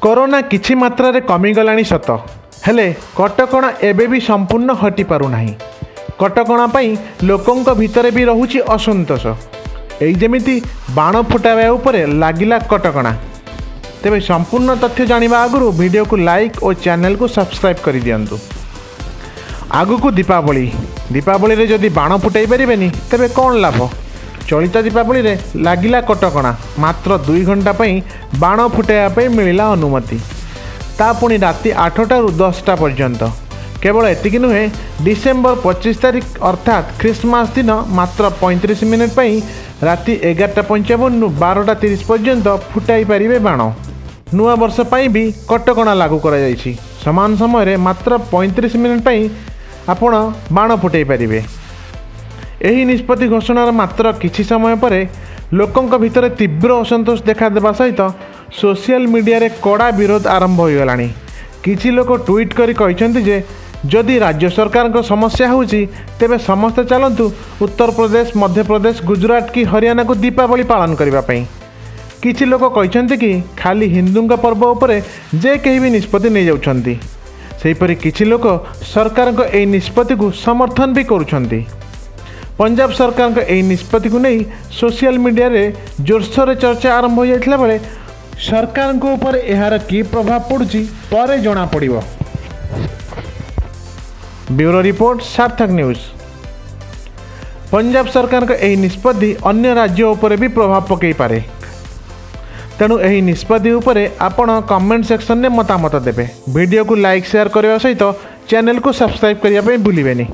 Corona किछि मात्रा कमिगलाणी सत हेले कटकणा एबे भी संपूर्ण हटि पारुनाही। कटकणा पई लोकंक भितरे भी रहुछि असंतोष। एई जेमिति बाण फुटावा उपरे लागिला कटकणा। तेबे संपूर्ण तथ्य जानिबा आगुरु वीडियो को लाइक और चैनल को सब्सक्राइब कर दियंतु। आगुकु दीपावली रे जदि बाण फुटाई पारिबेनी तेबे कौन लाभ। चलित दीपावली रे लागिला कटकणा मात्र 2 घंटा पई बाण फुटाइबा पई मिलिला अनुमति। ता पुणी राति 8टा रु 10टा पर्यंत। केवल एतिक नुहे डिसेम्बर 25 तारिख अर्थात ख्रीस्टमास दिन मात्र 35 मिनिट पई राति 11:55 रु 12:30 पर्यंत फुटाई पारिबे बाण। नुआ वर्ष पई भी कटकणा लागू करा जायछि। समान समय रे मात्र 35 मिनिट पई आपण बाण फुटाई पारिबे। एही निष्पत्ति घोषणार मात्र किछि समय पर लोकंक भितर तीव्र असंतोष देखा देबा सहित सोशल मीडिया रे कड़ा विरोध आरंभ हो गलानी। किछि लोक ट्वीट करी कहिसेंति जे जदि राज्य सरकार को समस्या होउछि तेबे समस्त चलंतु उत्तर प्रदेश, मध्य प्रदेश, गुजरात की हरियाणा को दीपावली पालन करबा पई। किछि लोक कहिसेंति कि खाली हिंदूंका पर्व उपरे जे केही भी निष्पत्ति नै जाउछंती। सेहिपरि किछि लोक सरकार को एही निष्पत्ति को समर्थन भी करूछंती। पंजाब सरकार का एही निष्पत्ति को नहीं सोशल मीडिया रे जोरसोर चर्चा आरंभ हो जाइतला बेले सरकार को ऊपर एहार की प्रभाव पड़ुची परे जणा पड़िबो। ब्यूरो रिपोर्ट सार्थक न्यूज। पंजाब सरकार का एही निष्पत्ति अन्य राज्यों उपर भी प्रभाव पकई पारे। तेणु एही निष्पत्ति उपरे आपण कमेंट सेक्शन में मतामत देबे। वीडियो को लाइक शेयर करने सहित चैनल को सब्सक्राइब करने भूलिबेनी।